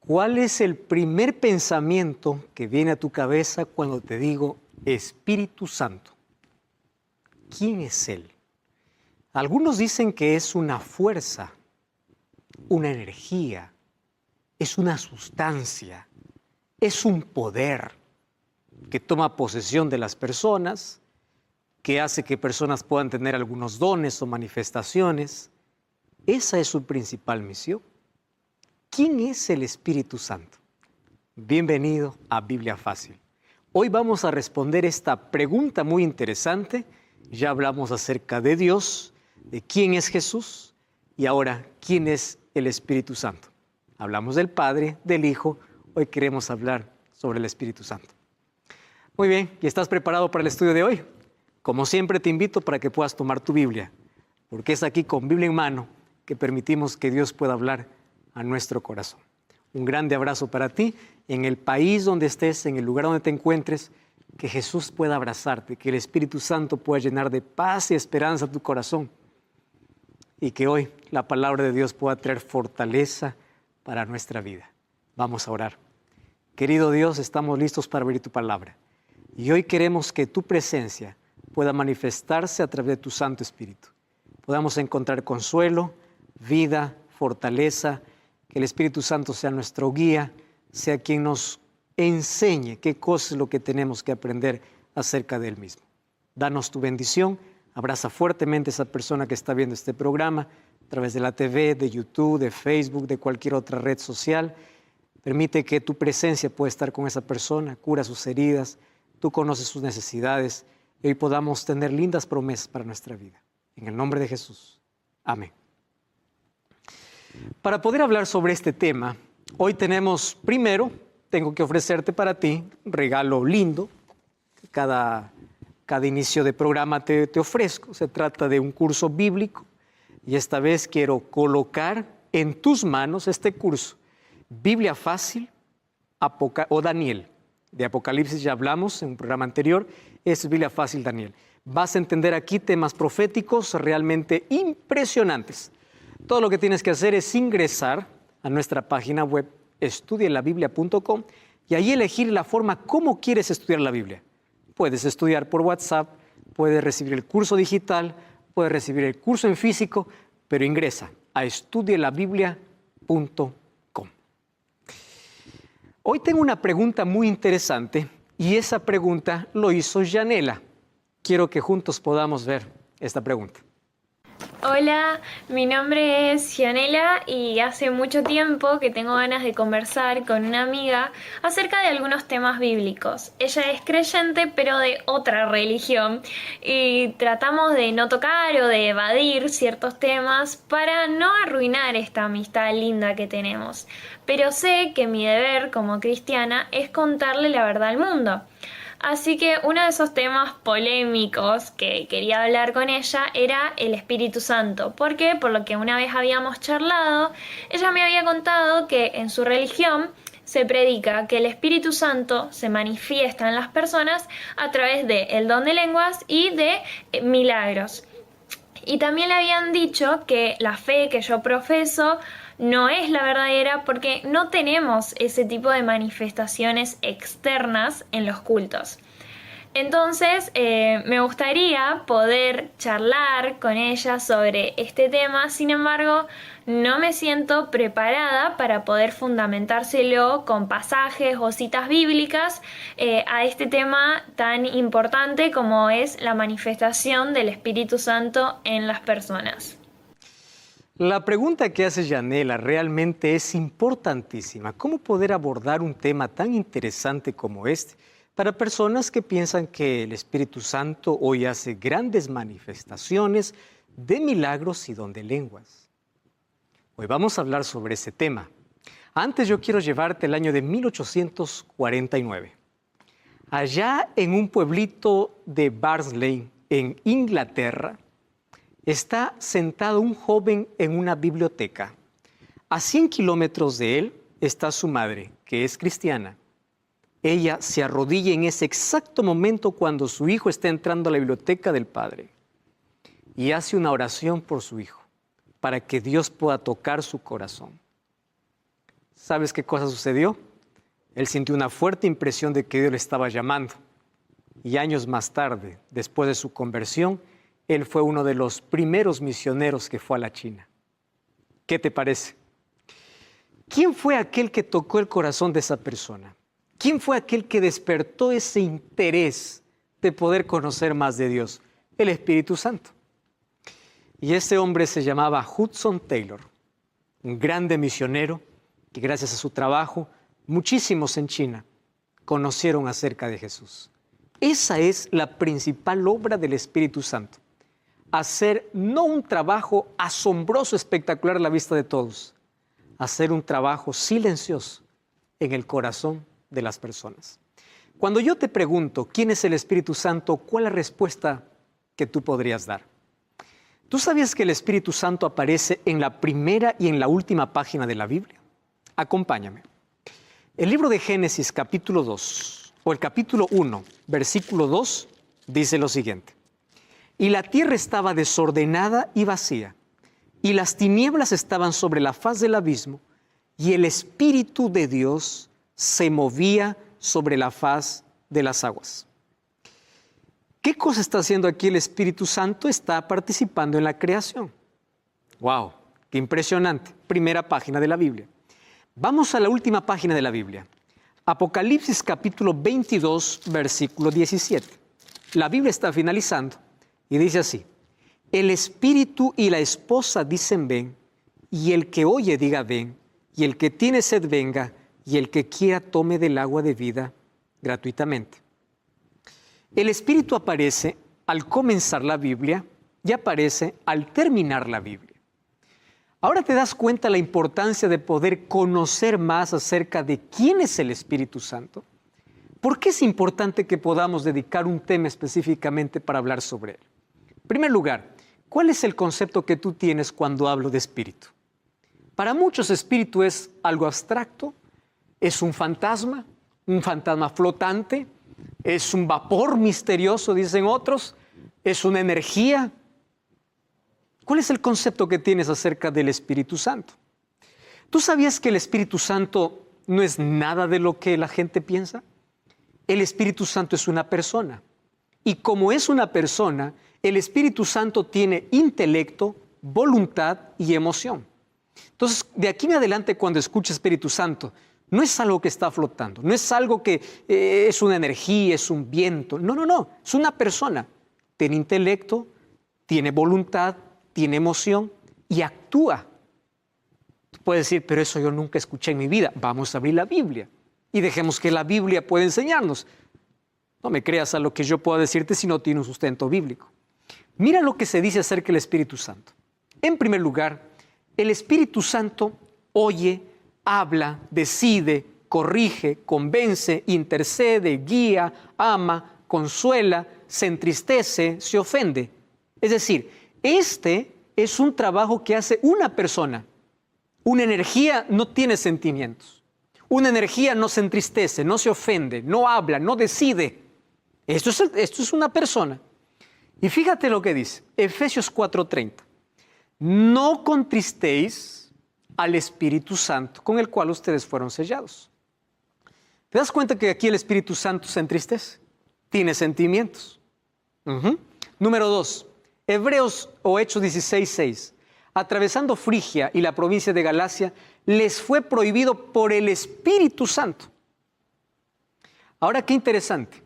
¿Cuál es el primer pensamiento que viene a tu cabeza cuando te digo Espíritu Santo? ¿Quién es Él? Algunos dicen que es una fuerza, una energía, es una sustancia, es un poder que toma posesión de las personas, que hace que personas puedan tener algunos dones o manifestaciones. Esa es su principal misión. ¿Quién es el Espíritu Santo? Bienvenido a Biblia Fácil. Hoy vamos a responder esta pregunta muy interesante. Ya hablamos acerca de Dios, de quién es Jesús y ahora quién es el Espíritu Santo. Hablamos del Padre, del Hijo. Hoy queremos hablar sobre el Espíritu Santo. Muy bien, ¿y estás preparado para el estudio de hoy? Como siempre te invito para que puedas tomar tu Biblia, porque es aquí con Biblia en mano que permitimos que Dios pueda hablar a nuestro corazón. Un grande abrazo para ti, en el país donde estés, en el lugar donde te encuentres, que Jesús pueda abrazarte, que el Espíritu Santo pueda llenar de paz y esperanza tu corazón y que hoy la palabra de Dios pueda traer fortaleza para nuestra vida. Vamos a orar. Querido Dios, estamos listos para abrir tu palabra y hoy queremos que tu presencia pueda manifestarse a través de tu Santo Espíritu. Podamos encontrar consuelo, vida, fortaleza, que el Espíritu Santo sea nuestro guía, sea quien nos enseñe qué cosa es lo que tenemos que aprender acerca de Él mismo. Danos tu bendición, abraza fuertemente a esa persona que está viendo este programa a través de la TV, de YouTube, de Facebook, de cualquier otra red social. Permite que tu presencia pueda estar con esa persona, cura sus heridas, tú conoces sus necesidades y hoy podamos tener lindas promesas para nuestra vida. En el nombre de Jesús. Amén. Para poder hablar sobre este tema, hoy primero, tengo que ofrecerte para ti un regalo lindo. Cada inicio de programa te ofrezco. Se trata de un curso bíblico y esta vez quiero colocar en tus manos este curso. Biblia Fácil o Daniel. De Apocalipsis ya hablamos en un programa anterior. Es Biblia Fácil Daniel. Vas a entender aquí temas proféticos realmente impresionantes. Todo lo que tienes que hacer es ingresar a nuestra página web estudielabiblia.com y ahí elegir la forma como quieres estudiar la Biblia. Puedes estudiar por WhatsApp, puedes recibir el curso digital, puedes recibir el curso en físico, pero ingresa a estudielabiblia.com. Hoy tengo una pregunta muy interesante y esa pregunta lo hizo Yanela. Quiero que juntos podamos ver esta pregunta. Hola, mi nombre es Gianela y hace mucho tiempo que tengo ganas de conversar con una amiga acerca de algunos temas bíblicos. Ella es creyente pero de otra religión y tratamos de no tocar o de evadir ciertos temas para no arruinar esta amistad linda que tenemos. Pero sé que mi deber como cristiana es contarle la verdad al mundo. Así que uno de esos temas polémicos que quería hablar con ella era el Espíritu Santo. ¿Por qué? Por lo que una vez habíamos charlado, ella me había contado que en su religión se predica que el Espíritu Santo se manifiesta en las personas a través del don de lenguas y de milagros. Y también le habían dicho que la fe que yo profeso no es la verdadera porque no tenemos ese tipo de manifestaciones externas en los cultos. Entonces, me gustaría poder charlar con ella sobre este tema, sin embargo, no me siento preparada para poder fundamentárselo con pasajes o citas bíblicas a este tema tan importante como es la manifestación del Espíritu Santo en las personas. La pregunta que hace Yanela realmente es importantísima. ¿Cómo poder abordar un tema tan interesante como este para personas que piensan que el Espíritu Santo hoy hace grandes manifestaciones de milagros y don de lenguas? Hoy vamos a hablar sobre ese tema. Antes yo quiero llevarte al año de 1849. Allá en un pueblito de Barnsley, en Inglaterra, está sentado un joven en una biblioteca. A 100 kilómetros de él está su madre, que es cristiana. Ella se arrodilla en ese exacto momento cuando su hijo está entrando a la biblioteca del padre y hace una oración por su hijo, para que Dios pueda tocar su corazón. ¿Sabes qué cosa sucedió? Él sintió una fuerte impresión de que Dios le estaba llamando. Y años más tarde, después de su conversión, él fue uno de los primeros misioneros que fue a la China. ¿Qué te parece? ¿Quién fue aquel que tocó el corazón de esa persona? ¿Quién fue aquel que despertó ese interés de poder conocer más de Dios? El Espíritu Santo. Y ese hombre se llamaba Hudson Taylor, un grande misionero que gracias a su trabajo, muchísimos en China conocieron acerca de Jesús. Esa es la principal obra del Espíritu Santo. Hacer no un trabajo asombroso, espectacular a la vista de todos, hacer un trabajo silencioso en el corazón de las personas. Cuando yo te pregunto quién es el Espíritu Santo, ¿cuál es la respuesta que tú podrías dar? ¿Tú sabías que el Espíritu Santo aparece en la primera y en la última página de la Biblia? Acompáñame. El libro de Génesis capítulo 2, o el capítulo 1, versículo 2, dice lo siguiente. Y la tierra estaba desordenada y vacía, y las tinieblas estaban sobre la faz del abismo, y el Espíritu de Dios se movía sobre la faz de las aguas. ¿Qué cosa está haciendo aquí el Espíritu Santo? Está participando en la creación. ¡Wow! ¡Qué impresionante! Primera página de la Biblia. Vamos a la última página de la Biblia. Apocalipsis capítulo 22, versículo 17. La Biblia está finalizando y dice así. El Espíritu y la esposa dicen ven, y el que oye diga ven, y el que tiene sed venga, y el que quiera tome del agua de vida gratuitamente. El Espíritu aparece al comenzar la Biblia y aparece al terminar la Biblia. Ahora te das cuenta la importancia de poder conocer más acerca de quién es el Espíritu Santo. ¿Por qué es importante que podamos dedicar un tema específicamente para hablar sobre él? En primer lugar, ¿cuál es el concepto que tú tienes cuando hablo de espíritu? Para muchos, espíritu es algo abstracto, es un fantasma flotante, es un vapor misterioso, dicen otros, es una energía. ¿Cuál es el concepto que tienes acerca del Espíritu Santo? ¿Tú sabías que el Espíritu Santo no es nada de lo que la gente piensa? El Espíritu Santo es una persona. Y como es una persona, el Espíritu Santo tiene intelecto, voluntad y emoción. Entonces, de aquí en adelante, cuando escuches Espíritu Santo, no es algo que está flotando, no es algo que es una energía, es un viento. No, es una persona. Tiene intelecto, tiene voluntad, tiene emoción y actúa. Tú puedes decir, pero eso yo nunca escuché en mi vida. Vamos a abrir la Biblia y dejemos que la Biblia pueda enseñarnos. No me creas a lo que yo pueda decirte si no tiene un sustento bíblico. Mira lo que se dice acerca del Espíritu Santo. En primer lugar, el Espíritu Santo oye, habla, decide, corrige, convence, intercede, guía, ama, consuela, se entristece, se ofende. Es decir, este es un trabajo que hace una persona. Una energía no tiene sentimientos. Una energía no se entristece, no se ofende, no habla, no decide. Esto es una persona. Y fíjate lo que dice, Efesios 4:30. No contristéis al Espíritu Santo, con el cual ustedes fueron sellados. ¿Te das cuenta que aquí el Espíritu Santo se entristece? Tiene sentimientos. Número 2, Hebreos o Hechos 16:6. Atravesando Frigia y la provincia de Galacia, les fue prohibido por el Espíritu Santo. Ahora, qué interesante.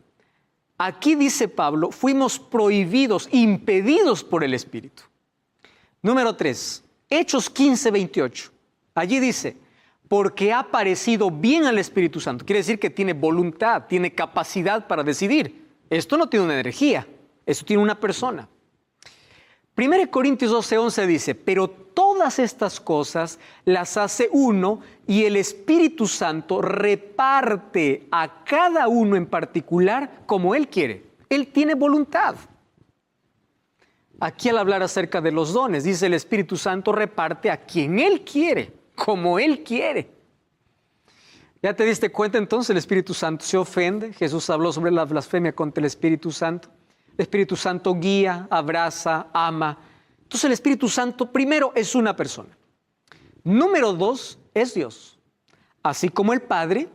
Aquí dice Pablo, fuimos prohibidos, impedidos por el Espíritu. Número 3, Hechos 15:28. Allí dice, porque ha parecido bien al Espíritu Santo. Quiere decir que tiene voluntad, tiene capacidad para decidir. Esto no tiene una energía, esto tiene una persona. 1 Corintios 12:11 dice, pero todas estas cosas las hace uno y el Espíritu Santo reparte a cada uno en particular como Él quiere. Él tiene voluntad. Aquí al hablar acerca de los dones, dice el Espíritu Santo reparte a quien Él quiere, como Él quiere. ¿Ya te diste cuenta entonces? El Espíritu Santo se ofende. Jesús habló sobre la blasfemia contra el Espíritu Santo. El Espíritu Santo guía, abraza, ama. Entonces el Espíritu Santo primero es una persona. Número 2 es Dios. así como el Padre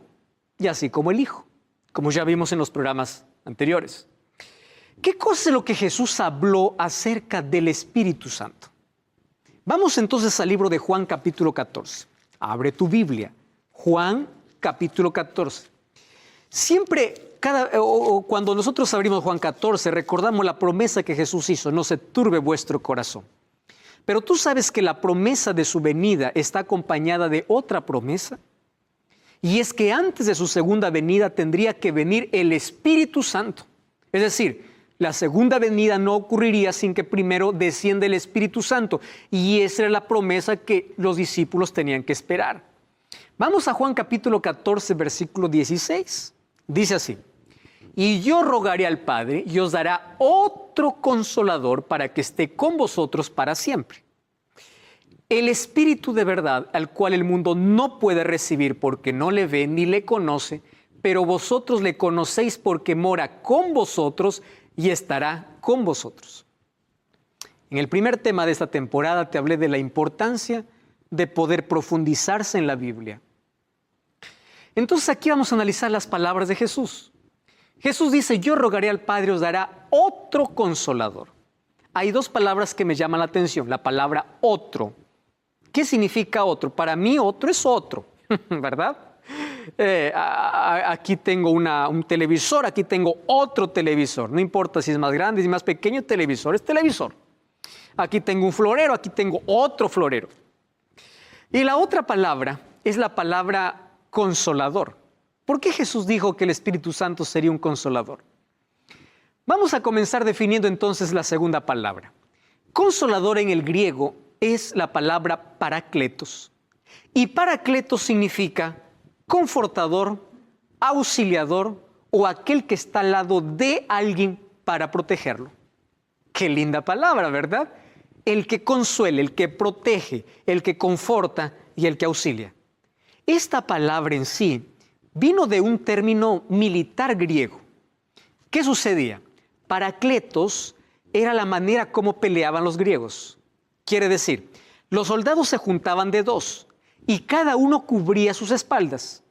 y así como el Hijo, como ya vimos en los programas anteriores. ¿Qué cosa es lo que Jesús habló acerca del Espíritu Santo? Vamos entonces al libro de Juan capítulo 14. Abre tu Biblia. Juan capítulo 14. Siempre, cuando nosotros abrimos Juan 14, recordamos la promesa que Jesús hizo: no se turbe vuestro corazón. Pero tú sabes que la promesa de su venida está acompañada de otra promesa. Y es que antes de su segunda venida tendría que venir el Espíritu Santo. Es decir, la segunda venida no ocurriría sin que primero descienda el Espíritu Santo. Y esa era la promesa que los discípulos tenían que esperar. Vamos a Juan capítulo 14, versículo 16. Dice así: y yo rogaré al Padre y os dará otro consolador para que esté con vosotros para siempre. El Espíritu de verdad, al cual el mundo no puede recibir porque no le ve ni le conoce, pero vosotros le conocéis porque mora con vosotros y estará con vosotros. En el primer tema de esta temporada te hablé de la importancia de poder profundizarse en la Biblia. Entonces aquí vamos a analizar las palabras de Jesús. Jesús dice: yo rogaré al Padre, os dará otro consolador. Hay dos palabras que me llaman la atención. La palabra otro. ¿Qué significa otro? Para mí otro es otro, ¿verdad? Aquí tengo un televisor, aquí tengo otro televisor. No importa si es más grande, si es más pequeño, televisor es televisor. Aquí tengo un florero, aquí tengo otro florero. Y la otra palabra es la palabra consolador. ¿Por qué Jesús dijo que el Espíritu Santo sería un consolador? Vamos a comenzar definiendo entonces la segunda palabra. Consolador en el griego es la palabra parakletos. Y parakletos significa confortador, auxiliador o aquel que está al lado de alguien para protegerlo. Qué linda palabra, ¿verdad? El que consuela, el que protege, el que conforta y el que auxilia. Esta palabra en sí vino de un término militar griego. ¿Qué sucedía? Parakletos era la manera como peleaban los griegos. Quiere decir, los soldados se juntaban de dos y cada uno cubría sus espaldas.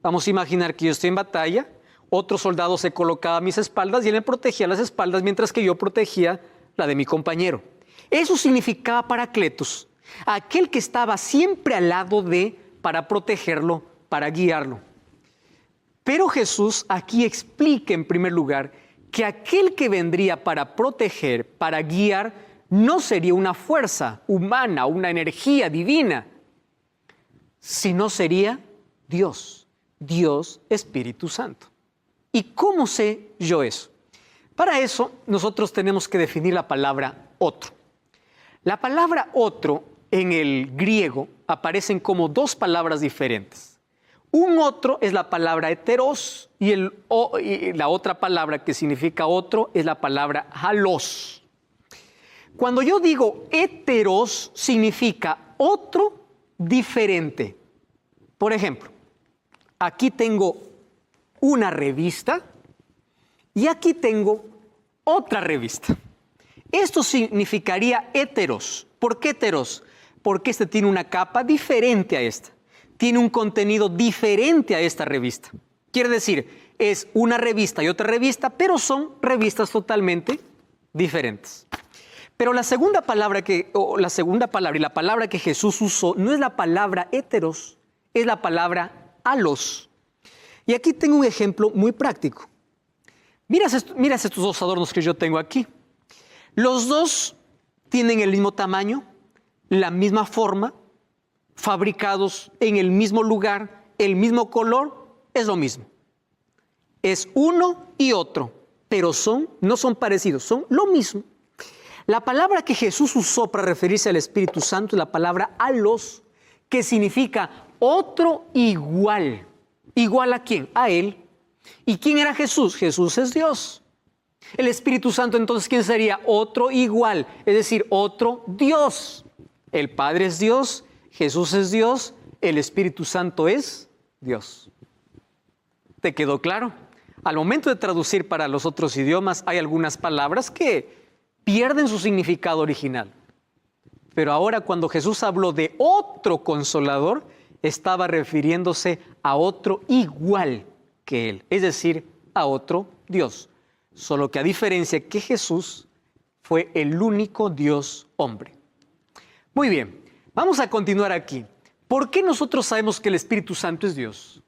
Vamos a imaginar que yo estoy en batalla, otro soldado se colocaba a mis espaldas y él me protegía las espaldas mientras que yo protegía la de mi compañero. Eso significaba parakletos, aquel que estaba siempre al lado de, para protegerlo, para guiarlo. Pero Jesús aquí explica en primer lugar que aquel que vendría para proteger, para guiar, no sería una fuerza humana, una energía divina, sino sería Dios, Dios Espíritu Santo. ¿Y cómo sé yo eso? Para eso nosotros tenemos que definir la palabra otro. La palabra otro en el griego aparecen como dos palabras diferentes. Un otro es la palabra heteros y la otra palabra que significa otro es la palabra halos. Cuando yo digo heteros significa otro diferente. Por ejemplo, aquí tengo una revista y aquí tengo otra revista. Esto significaría heteros. ¿Por qué heteros? Porque este tiene una capa diferente a esta. Tiene un contenido diferente a esta revista. Quiere decir, es una revista y otra revista, pero son revistas totalmente diferentes. Pero la segunda palabra y la palabra que Jesús usó no es la palabra heteros, es la palabra halos. Y aquí tengo un ejemplo muy práctico. Mira estos dos adornos que yo tengo aquí. Los dos tienen el mismo tamaño, la misma forma, fabricados en el mismo lugar, el mismo color, es lo mismo. Es uno y otro, pero no son parecidos, son lo mismo. La palabra que Jesús usó para referirse al Espíritu Santo es la palabra halos, que significa otro igual. ¿Igual a quién? A Él. ¿Y quién era Jesús? Jesús es Dios. El Espíritu Santo, entonces, ¿quién sería? Otro igual, es decir, otro Dios. El Padre es Dios, Jesús es Dios, el Espíritu Santo es Dios. ¿Te quedó claro? Al momento de traducir para los otros idiomas, hay algunas palabras que pierden su significado original. Pero ahora, cuando Jesús habló de otro consolador, estaba refiriéndose a otro igual que Él, es decir, a otro Dios. Solo que a diferencia que Jesús fue el único Dios hombre. Muy bien, vamos a continuar aquí. ¿Por qué nosotros sabemos que el Espíritu Santo es Dios?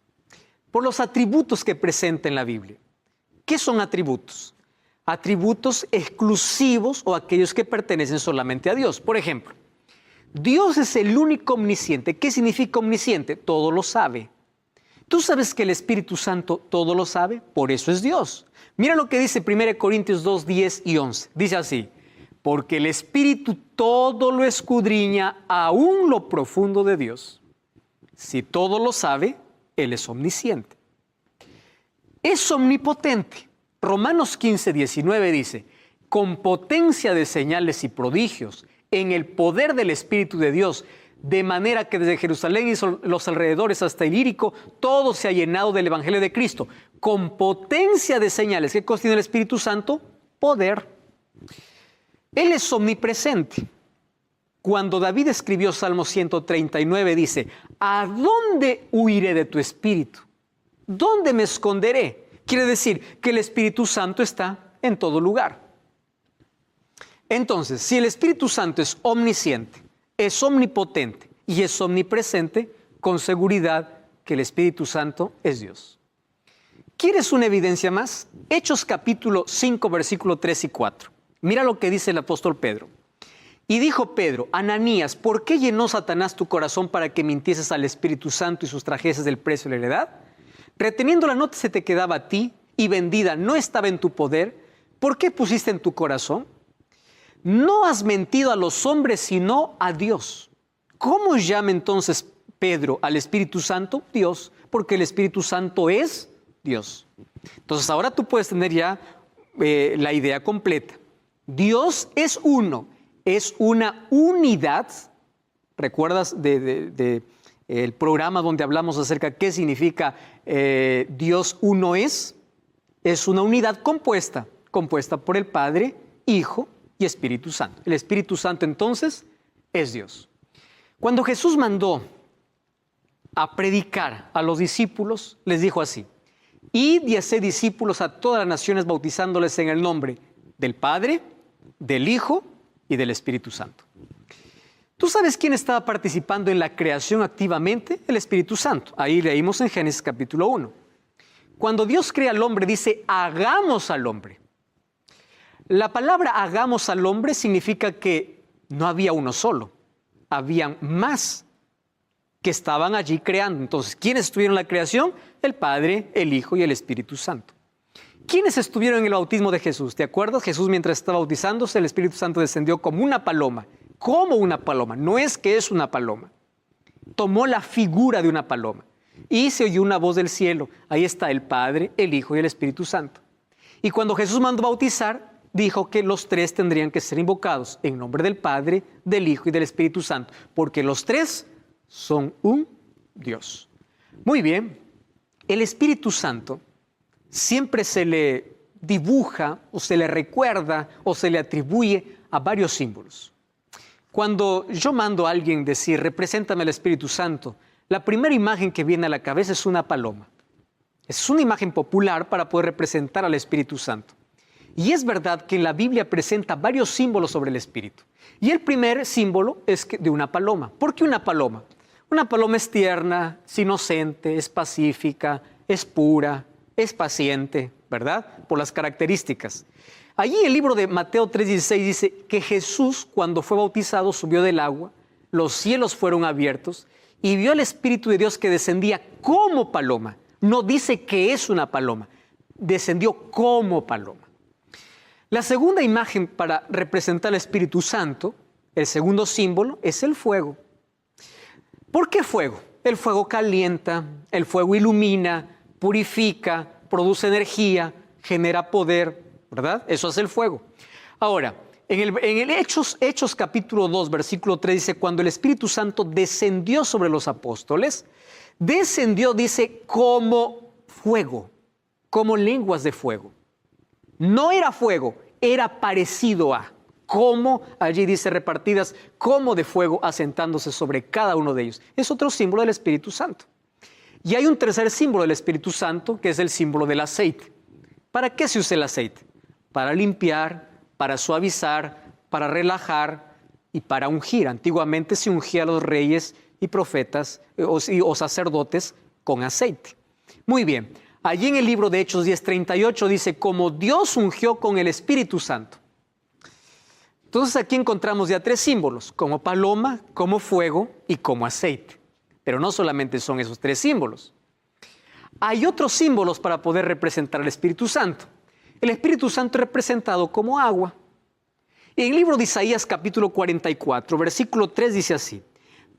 Por los atributos que presenta en la Biblia. ¿Qué son atributos? Atributos exclusivos o aquellos que pertenecen solamente a Dios. Por ejemplo, Dios es el único omnisciente. ¿Qué significa omnisciente? Todo lo sabe. ¿Tú sabes que el Espíritu Santo todo lo sabe? Por eso es Dios. Mira lo que dice 1 Corintios 2, 10 y 11. Dice así: porque el Espíritu todo lo escudriña, aún lo profundo de Dios. Si todo lo sabe, Él es omnisciente. Es omnipotente. Romanos 15, 19 dice: con potencia de señales y prodigios, en el poder del Espíritu de Dios, de manera que desde Jerusalén y los alrededores hasta Ilírico, todo se ha llenado del Evangelio de Cristo. Con potencia de señales. ¿Qué cosa tiene el Espíritu Santo? Poder. Él es omnipresente. Cuando David escribió Salmo 139, dice: ¿a dónde huiré de tu Espíritu? ¿Dónde me esconderé? Quiere decir que el Espíritu Santo está en todo lugar. Entonces, si el Espíritu Santo es omnisciente, es omnipotente y es omnipresente, con seguridad que el Espíritu Santo es Dios. ¿Quieres una evidencia más? Hechos capítulo 5, versículo 3 y 4. Mira lo que dice el apóstol Pedro. Y dijo Pedro: Ananías, ¿por qué llenó Satanás tu corazón para que mintieses al Espíritu Santo y sustrajeses del precio de la heredad? Reteniéndola no se te quedaba a ti, y vendida no estaba en tu poder. ¿Por qué pusiste en tu corazón? No has mentido a los hombres, sino a Dios. ¿Cómo llama entonces Pedro al Espíritu Santo? Dios, porque el Espíritu Santo es Dios. Entonces ahora tú puedes tener ya la idea completa. Dios es uno, es una unidad. ¿Recuerdas el programa donde hablamos acerca de qué significa Dios uno es? Es una unidad compuesta por el Padre, Hijo y Espíritu Santo. El Espíritu Santo entonces es Dios. Cuando Jesús mandó a predicar a los discípulos, les dijo así: id y haced discípulos a todas las naciones, bautizándoles en el nombre del Padre, del Hijo y del Espíritu Santo. ¿Tú sabes quién estaba participando en la creación activamente? El Espíritu Santo. Ahí leímos en Génesis capítulo 1. Cuando Dios crea al hombre, dice: hagamos al hombre. La palabra hagamos al hombre significa que no había uno solo, habían más que estaban allí creando. Entonces, ¿quiénes estuvieron en la creación? El Padre, el Hijo y el Espíritu Santo. ¿Quiénes estuvieron en el bautismo de Jesús? ¿Te acuerdas? Jesús, mientras estaba bautizándose, el Espíritu Santo descendió como una paloma. Como una paloma, no es que es una paloma. Tomó la figura de una paloma y se oyó una voz del cielo. Ahí está el Padre, el Hijo y el Espíritu Santo. Y cuando Jesús mandó bautizar, dijo que los tres tendrían que ser invocados en nombre del Padre, del Hijo y del Espíritu Santo, porque los tres son un Dios. Muy bien, el Espíritu Santo siempre se le dibuja o se le recuerda o se le atribuye a varios símbolos. Cuando yo mando a alguien decir: represéntame al Espíritu Santo, la primera imagen que viene a la cabeza es una paloma. Es una imagen popular para poder representar al Espíritu Santo. Y es verdad que en la Biblia presenta varios símbolos sobre el Espíritu. Y el primer símbolo es de una paloma. ¿Por qué una paloma? Una paloma es tierna, es inocente, es pacífica, es pura, es paciente, ¿verdad? Por las características. Allí el libro de Mateo 3:16 dice que Jesús, cuando fue bautizado, subió del agua, los cielos fueron abiertos y vio al Espíritu de Dios que descendía como paloma. No dice que es una paloma, descendió como paloma. La segunda imagen para representar al Espíritu Santo, el segundo símbolo, es el fuego. ¿Por qué fuego? El fuego calienta, el fuego ilumina, purifica, produce energía, genera poder, ¿verdad? Eso hace el fuego. Ahora, en el Hechos capítulo 2, versículo 3 dice: cuando el Espíritu Santo descendió sobre los apóstoles, descendió, dice, como fuego, como lenguas de fuego. No era fuego, era parecido a. como allí dice repartidas, como de fuego asentándose sobre cada uno de ellos. Es otro símbolo del Espíritu Santo. Y hay un tercer símbolo del Espíritu Santo, que es el símbolo del aceite. ¿Para qué se usa el aceite? Para limpiar, para suavizar, para relajar y para ungir. Antiguamente se ungía a los reyes y profetas o sacerdotes con aceite. Muy bien, allí en el libro de Hechos 10:38 dice, como Dios ungió con el Espíritu Santo. Entonces aquí encontramos ya tres símbolos, como paloma, como fuego y como aceite. Pero no solamente son esos tres símbolos. Hay otros símbolos para poder representar al Espíritu Santo. El Espíritu Santo es representado como agua. En el libro de Isaías capítulo 44, versículo 3 dice así,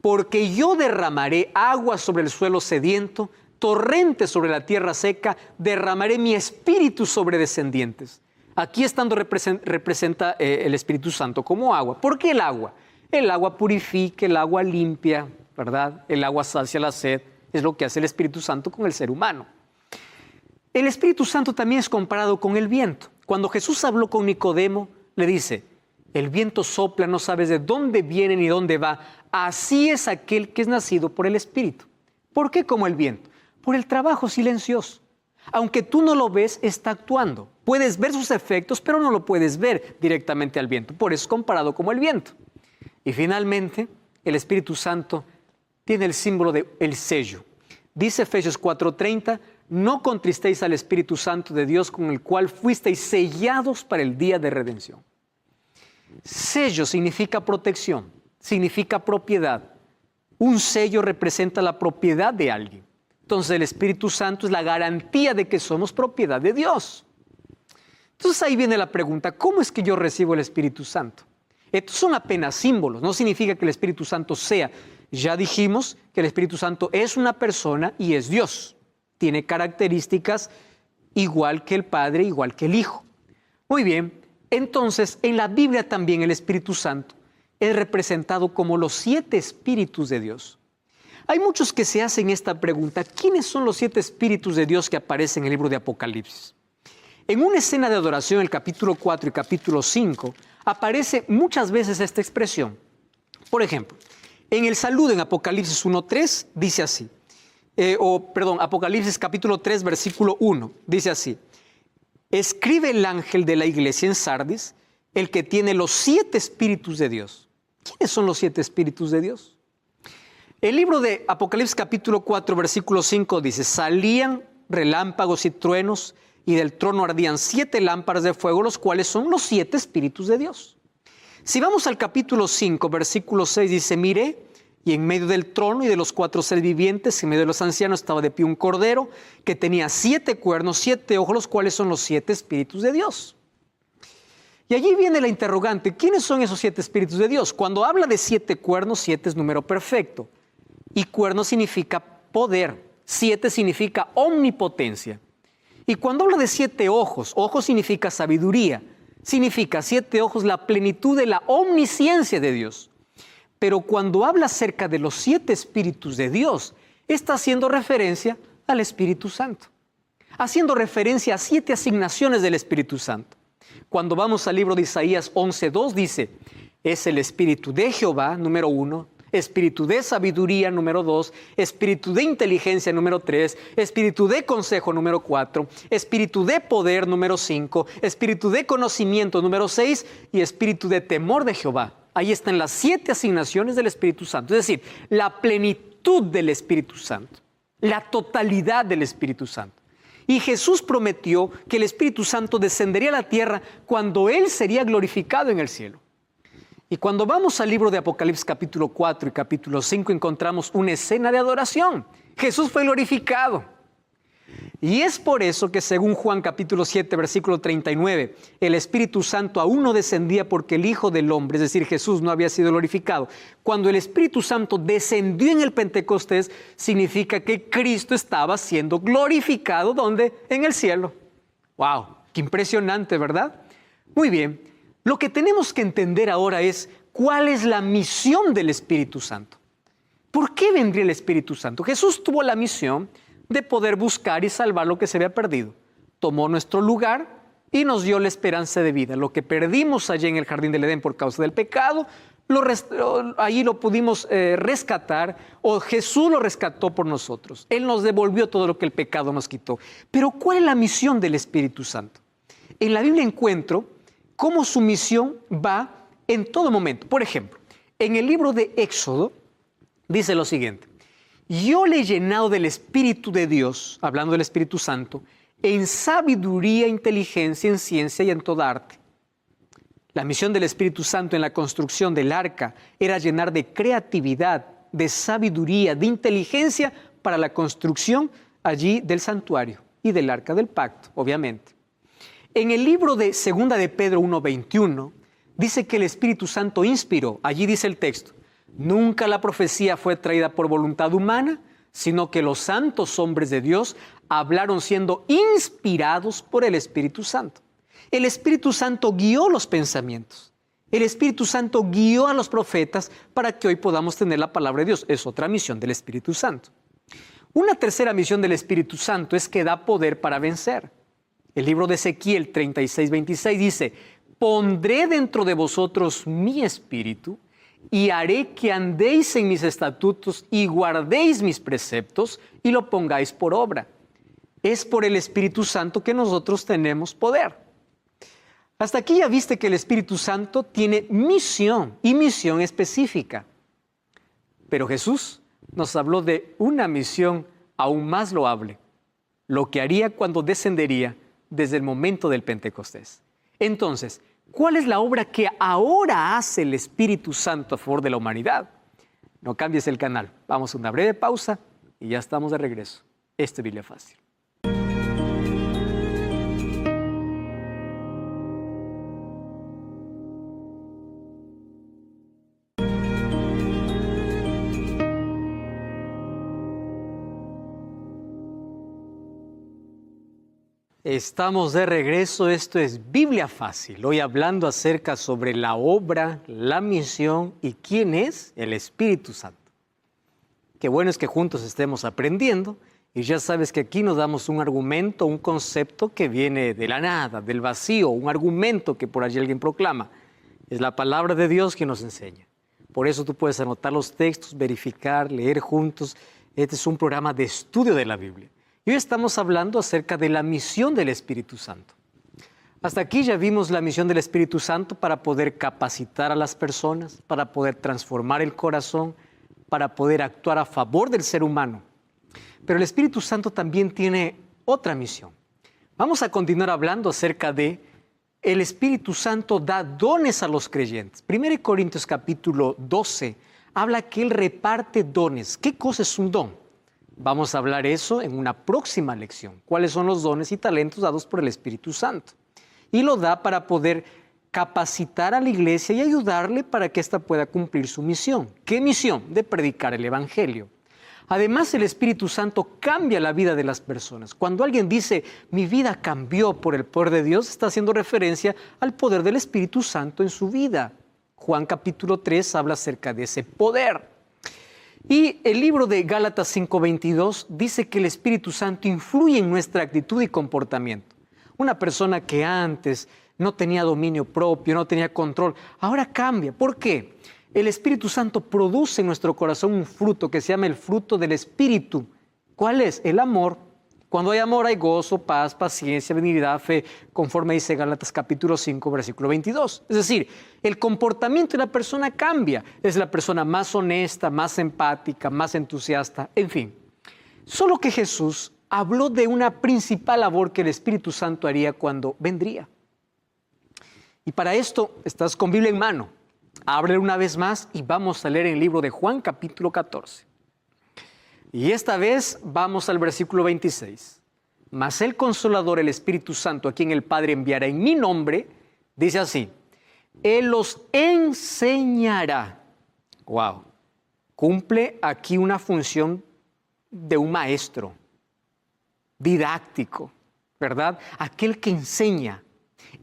porque yo derramaré agua sobre el suelo sediento, torrentes sobre la tierra seca, derramaré mi espíritu sobre descendientes. Aquí representa el Espíritu Santo como agua. ¿Por qué el agua? El agua purifica, el agua limpia, ¿verdad? El agua sacia la sed. Es lo que hace el Espíritu Santo con el ser humano. El Espíritu Santo también es comparado con el viento. Cuando Jesús habló con Nicodemo, le dice, el viento sopla, no sabes de dónde viene ni dónde va. Así es aquel que es nacido por el Espíritu. ¿Por qué como el viento? Por el trabajo silencioso. Aunque tú no lo ves, está actuando. Puedes ver sus efectos, pero no lo puedes ver directamente al viento. Por eso es comparado como el viento. Y finalmente, el Espíritu Santo tiene el símbolo del sello. Dice Efesios 4:30, no contristéis al Espíritu Santo de Dios con el cual fuisteis sellados para el día de redención. Sello significa protección, significa propiedad. Un sello representa la propiedad de alguien. Entonces el Espíritu Santo es la garantía de que somos propiedad de Dios. Entonces ahí viene la pregunta, ¿cómo es que yo recibo el Espíritu Santo? Estos son apenas símbolos, no significa que el Espíritu Santo sea. Ya dijimos que el Espíritu Santo es una persona y es Dios. Tiene características igual que el Padre, igual que el Hijo. Muy bien, entonces en la Biblia también el Espíritu Santo es representado como los 7 espíritus de Dios. Hay muchos que se hacen esta pregunta, ¿quiénes son los 7 espíritus de Dios que aparecen en el libro de Apocalipsis? En una escena de adoración, el capítulo 4 y capítulo 5, aparece muchas veces esta expresión. Por ejemplo, en el saludo en Apocalipsis 1:3 dice así, Apocalipsis capítulo 3, versículo 1, dice así, escribe el ángel de la iglesia en Sardis, el que tiene los 7 espíritus de Dios. ¿Quiénes son los 7 espíritus de Dios? El libro de Apocalipsis capítulo 4, versículo 5 dice, salían relámpagos y truenos y del trono ardían 7 lámparas de fuego, los cuales son los 7 espíritus de Dios. Si vamos al capítulo 5, versículo 6 dice, miré y en medio del trono y de los 4 seres vivientes, en medio de los ancianos estaba de pie un cordero que tenía 7 cuernos, 7 ojos, los cuales son los 7 espíritus de Dios. Y allí viene la interrogante, ¿quiénes son esos 7 espíritus de Dios? Cuando habla de 7 cuernos, 7 es número perfecto. Y cuerno significa poder, 7 significa omnipotencia. Y cuando habla de 7 ojos, ojos significa sabiduría, significa 7 ojos la plenitud de la omnisciencia de Dios. Pero cuando habla acerca de los 7 espíritus de Dios, está haciendo referencia al Espíritu Santo, haciendo referencia a 7 asignaciones del Espíritu Santo. Cuando vamos al libro de Isaías 11:2 dice, es el Espíritu de Jehová, número 1, Espíritu de sabiduría, número 2, Espíritu de inteligencia, número 3, Espíritu de consejo, número 4, Espíritu de poder, número 5, Espíritu de conocimiento, número 6 y Espíritu de temor de Jehová. Ahí están las 7 asignaciones del Espíritu Santo, es decir, la plenitud del Espíritu Santo, la totalidad del Espíritu Santo. Y Jesús prometió que el Espíritu Santo descendería a la tierra cuando Él sería glorificado en el cielo. Y cuando vamos al libro de Apocalipsis capítulo 4 y capítulo 5 encontramos una escena de adoración. Jesús fue glorificado. Y es por eso que según Juan capítulo 7 versículo 39, el Espíritu Santo aún no descendía porque el Hijo del Hombre, es decir, Jesús, no había sido glorificado. Cuando el Espíritu Santo descendió en el Pentecostés, significa que Cristo estaba siendo glorificado, ¿dónde? En el cielo. ¡Wow! ¡Qué impresionante!, ¿verdad? Muy bien. Lo que tenemos que entender ahora es cuál es la misión del Espíritu Santo. ¿Por qué vendría el Espíritu Santo? Jesús tuvo la misión de poder buscar y salvar lo que se había perdido. Tomó nuestro lugar, y nos dio la esperanza de vida. Lo que perdimos allí en el jardín del Edén por causa del pecado, ahí lo pudimos rescatar, o Jesús lo rescató por nosotros. Él nos devolvió todo lo que el pecado nos quitó. Pero ¿cuál es la misión del Espíritu Santo? En la Biblia encuentro cómo su misión va en todo momento. Por ejemplo, en el libro de Éxodo dice lo siguiente: yo le he llenado del Espíritu de Dios, hablando del Espíritu Santo, en sabiduría, inteligencia, en ciencia y en toda arte. La misión del Espíritu Santo en la construcción del arca era llenar de creatividad, de sabiduría, de inteligencia para la construcción allí del santuario y del arca del pacto, obviamente. En el libro de Segunda de Pedro 1:21 dice que el Espíritu Santo inspiró, allí dice el texto: nunca la profecía fue traída por voluntad humana, sino que los santos hombres de Dios hablaron siendo inspirados por el Espíritu Santo. El Espíritu Santo guió los pensamientos. El Espíritu Santo guió a los profetas para que hoy podamos tener la palabra de Dios. Es otra misión del Espíritu Santo. Una tercera misión del Espíritu Santo es que da poder para vencer. El libro de Ezequiel 36:26 dice: pondré dentro de vosotros mi espíritu y haré que andéis en mis estatutos y guardéis mis preceptos y lo pongáis por obra. Es por el Espíritu Santo que nosotros tenemos poder. Hasta aquí ya viste que el Espíritu Santo tiene misión y misión específica. Pero Jesús nos habló de una misión aún más loable, lo que haría cuando descendería desde el momento del Pentecostés. Entonces, ¿cuál es la obra que ahora hace el Espíritu Santo a favor de la humanidad? No cambies el canal. Vamos a una breve pausa y ya estamos de regreso. Esto es Biblia Fácil. Estamos de regreso, esto es Biblia Fácil, hoy hablando acerca sobre la obra, la misión y quién es el Espíritu Santo. Qué bueno es que juntos estemos aprendiendo y ya sabes que aquí nos damos un argumento, un concepto que viene de la nada, del vacío, un argumento que por allí alguien proclama. Es la palabra de Dios que nos enseña. Por eso tú puedes anotar los textos, verificar, leer juntos. Este es un programa de estudio de la Biblia. Y hoy estamos hablando acerca de la misión del Espíritu Santo. Hasta aquí ya vimos la misión del Espíritu Santo para poder capacitar a las personas, para poder transformar el corazón, para poder actuar a favor del ser humano. Pero el Espíritu Santo también tiene otra misión. Vamos a continuar hablando acerca de el Espíritu Santo da dones a los creyentes. 1 Corintios capítulo 12 habla que Él reparte dones. ¿Qué cosa es un don? Vamos a hablar eso en una próxima lección. ¿Cuáles son los dones y talentos dados por el Espíritu Santo? Y lo da para poder capacitar a la iglesia y ayudarle para que ésta pueda cumplir su misión. ¿Qué misión? De predicar el Evangelio. Además, el Espíritu Santo cambia la vida de las personas. Cuando alguien dice, mi vida cambió por el poder de Dios, está haciendo referencia al poder del Espíritu Santo en su vida. Juan capítulo 3 habla acerca de ese poder. Y el libro de Gálatas 5:22 dice que el Espíritu Santo influye en nuestra actitud y comportamiento. Una persona que antes no tenía dominio propio, no tenía control, ahora cambia. ¿Por qué? El Espíritu Santo produce en nuestro corazón un fruto que se llama el fruto del Espíritu. ¿Cuál es? El amor. Cuando hay amor hay gozo, paz, paciencia, benignidad, fe, conforme dice Gálatas capítulo 5, versículo 22. Es decir, el comportamiento de la persona cambia. Es la persona más honesta, más empática, más entusiasta, en fin. Solo que Jesús habló de una principal labor que el Espíritu Santo haría cuando vendría. Y para esto, estás con Biblia en mano. Ábrele una vez más y vamos a leer el libro de Juan capítulo 14. Y esta vez vamos al versículo 26. Mas el Consolador, el Espíritu Santo, a quien el Padre enviará en mi nombre, dice así: Él los enseñará. Wow. Cumple aquí una función de un maestro, didáctico, ¿verdad? Aquel que enseña.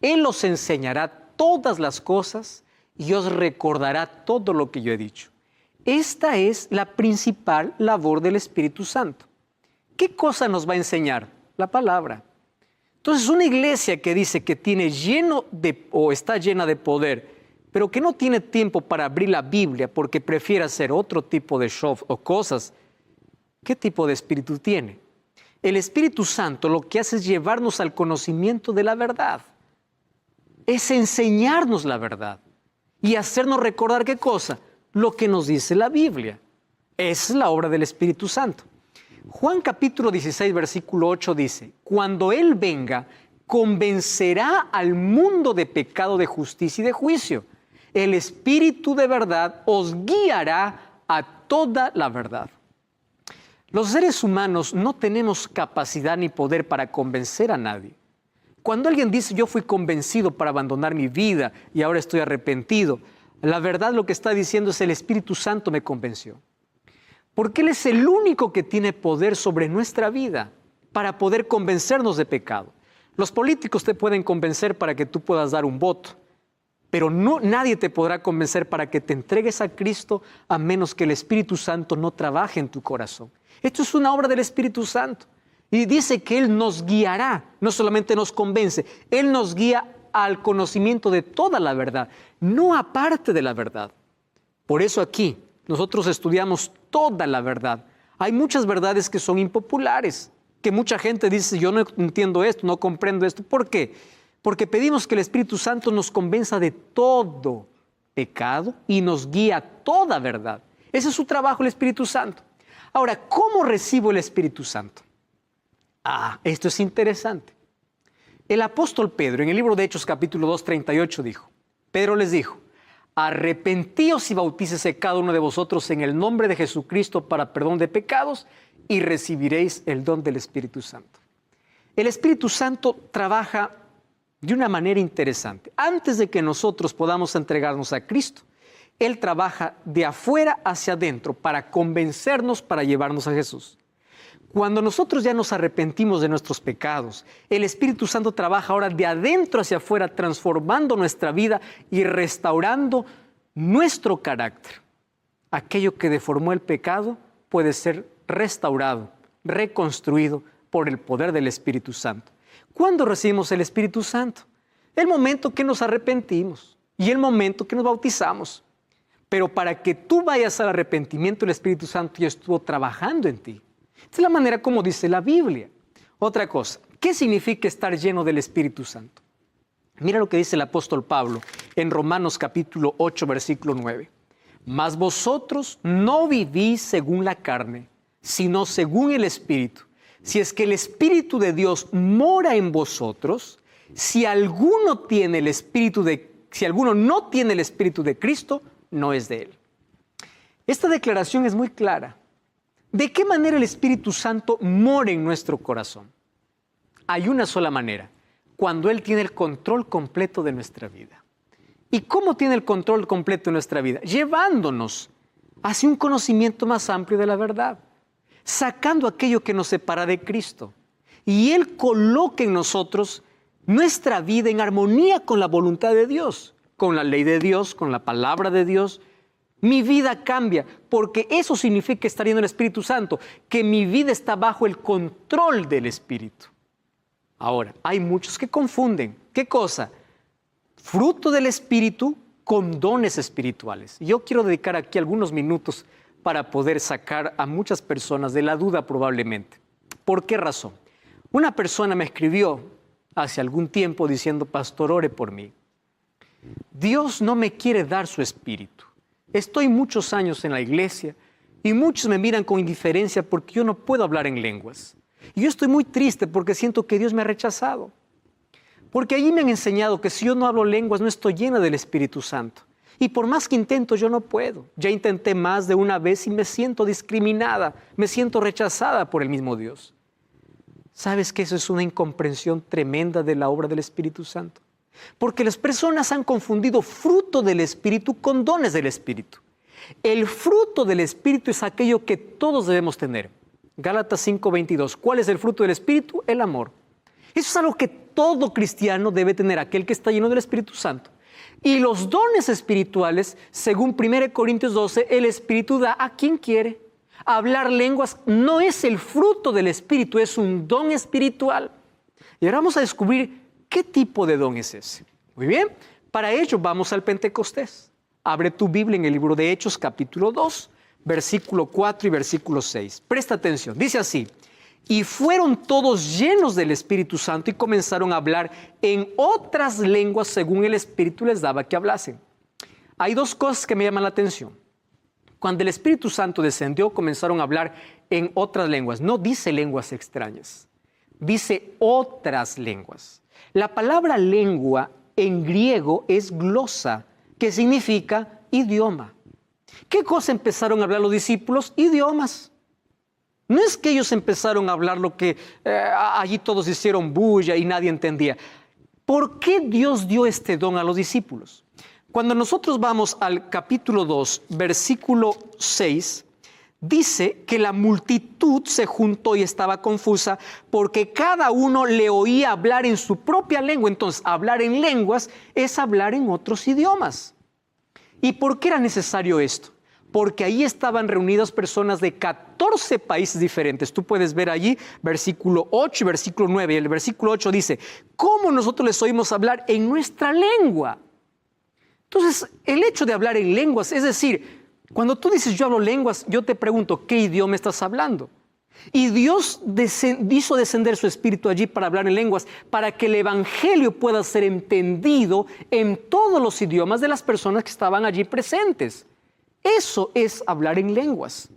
Él os enseñará todas las cosas y os recordará todo lo que yo he dicho. Esta es la principal labor del Espíritu Santo. ¿Qué cosa nos va a enseñar? La palabra. Entonces, una iglesia que dice que tiene o está llena de poder, pero que no tiene tiempo para abrir la Biblia porque prefiere hacer otro tipo de show o cosas, ¿qué tipo de espíritu tiene? El Espíritu Santo lo que hace es llevarnos al conocimiento de la verdad. Es enseñarnos la verdad y hacernos recordar ¿qué cosa? Lo que nos dice la Biblia. Esa es la obra del Espíritu Santo. Juan capítulo 16, versículo 8 dice, cuando Él venga, convencerá al mundo de pecado, de justicia y de juicio. El Espíritu de verdad os guiará a toda la verdad. Los seres humanos no tenemos capacidad ni poder para convencer a nadie. Cuando alguien dice, yo fui convencido para abandonar mi vida y ahora estoy arrepentido, la verdad lo que está diciendo es el Espíritu Santo me convenció. Porque Él es el único que tiene poder sobre nuestra vida para poder convencernos de pecado. Los políticos te pueden convencer para que tú puedas dar un voto, pero nadie te podrá convencer para que te entregues a Cristo a menos que el Espíritu Santo no trabaje en tu corazón. Esto es una obra del Espíritu Santo. Y dice que Él nos guiará, no solamente nos convence, Él nos guía al conocimiento de toda la verdad, no aparte de la verdad. Por eso aquí nosotros estudiamos toda la verdad. Hay muchas verdades que son impopulares, que mucha gente dice, yo no entiendo esto, no comprendo esto. ¿Por qué? Porque pedimos que el Espíritu Santo nos convenza de todo pecado y nos guía a toda verdad. Ese es su trabajo, el Espíritu Santo. Ahora, ¿cómo recibo el Espíritu Santo? Esto es interesante. El apóstol Pedro, en el libro de Hechos capítulo 2, 38, dijo, Pedro les dijo, arrepentíos y bautícese cada uno de vosotros en el nombre de Jesucristo para perdón de pecados y recibiréis el don del Espíritu Santo. El Espíritu Santo trabaja de una manera interesante. Antes de que nosotros podamos entregarnos a Cristo, Él trabaja de afuera hacia adentro para convencernos, para llevarnos a Jesús. Cuando nosotros ya nos arrepentimos de nuestros pecados, el Espíritu Santo trabaja ahora de adentro hacia afuera, transformando nuestra vida y restaurando nuestro carácter. Aquello que deformó el pecado puede ser restaurado, reconstruido por el poder del Espíritu Santo. ¿Cuándo recibimos el Espíritu Santo? El momento que nos arrepentimos y el momento que nos bautizamos. Pero para que tú vayas al arrepentimiento, el Espíritu Santo ya estuvo trabajando en ti. Esta es la manera como dice la Biblia. Otra cosa, ¿qué significa estar lleno del Espíritu Santo? Mira lo que dice el apóstol Pablo en Romanos capítulo 8, versículo 9. Mas vosotros no vivís según la carne, sino según el Espíritu. Si es que el Espíritu de Dios mora en vosotros, si alguno no tiene el Espíritu de Cristo, no es de Él. Esta declaración es muy clara. ¿De qué manera el Espíritu Santo mora en nuestro corazón? Hay una sola manera, cuando Él tiene el control completo de nuestra vida. ¿Y cómo tiene el control completo de nuestra vida? Llevándonos hacia un conocimiento más amplio de la verdad, sacando aquello que nos separa de Cristo. Y Él coloca en nosotros nuestra vida en armonía con la voluntad de Dios, con la ley de Dios, con la palabra de Dios. Mi vida cambia, porque eso significa estar lleno del Espíritu Santo, que mi vida está bajo el control del Espíritu. Ahora, hay muchos que confunden. ¿Qué cosa? Fruto del Espíritu con dones espirituales. Yo quiero dedicar aquí algunos minutos para poder sacar a muchas personas de la duda probablemente. ¿Por qué razón? Una persona me escribió hace algún tiempo diciendo, pastor, ore por mí. Dios no me quiere dar su Espíritu. Estoy muchos años en la iglesia y muchos me miran con indiferencia porque yo no puedo hablar en lenguas. Y yo estoy muy triste porque siento que Dios me ha rechazado. Porque allí me han enseñado que si yo no hablo lenguas no estoy llena del Espíritu Santo. Y por más que intento yo no puedo. Ya intenté más de una vez y me siento discriminada, me siento rechazada por el mismo Dios. ¿Sabes que eso es una incomprensión tremenda de la obra del Espíritu Santo? Porque las personas han confundido fruto del Espíritu con dones del Espíritu. El fruto del Espíritu es aquello que todos debemos tener. Gálatas 5:22. ¿Cuál es el fruto del Espíritu? El amor. Eso es algo que todo cristiano debe tener, aquel que está lleno del Espíritu Santo. Y los dones espirituales, según 1 Corintios 12, el Espíritu da a quien quiere. Hablar lenguas no es el fruto del Espíritu, es un don espiritual. Y ahora vamos a descubrir qué tipo de don es ese. Muy bien, para ello vamos al Pentecostés. Abre tu Biblia en el libro de Hechos, capítulo 2, versículo 4 y versículo 6. Presta atención, dice así: y fueron todos llenos del Espíritu Santo y comenzaron a hablar en otras lenguas según el Espíritu les daba que hablasen. Hay dos cosas que me llaman la atención. Cuando el Espíritu Santo descendió, comenzaron a hablar en otras lenguas. No dice lenguas extrañas, dice otras lenguas. La palabra lengua en griego es glosa, que significa idioma. ¿Qué cosa empezaron a hablar los discípulos? Idiomas. No es que ellos empezaron a hablar lo que allí todos hicieron bulla y nadie entendía. ¿Por qué Dios dio este don a los discípulos? Cuando nosotros vamos al capítulo 2, versículo 6, dice que la multitud se juntó y estaba confusa porque cada uno le oía hablar en su propia lengua. Entonces, hablar en lenguas es hablar en otros idiomas. ¿Y por qué era necesario esto? Porque ahí estaban reunidas personas de 14 países diferentes. Tú puedes ver allí versículo 8 y versículo 9. Y el versículo 8 dice: ¿cómo nosotros les oímos hablar en nuestra lengua? Entonces, el hecho de hablar en lenguas, es decir, cuando tú dices yo hablo lenguas, yo te pregunto, ¿qué idioma estás hablando? Y Dios hizo descender su Espíritu allí para hablar en lenguas, para que el Evangelio pueda ser entendido en todos los idiomas de las personas que estaban allí presentes. Eso es hablar en lenguas.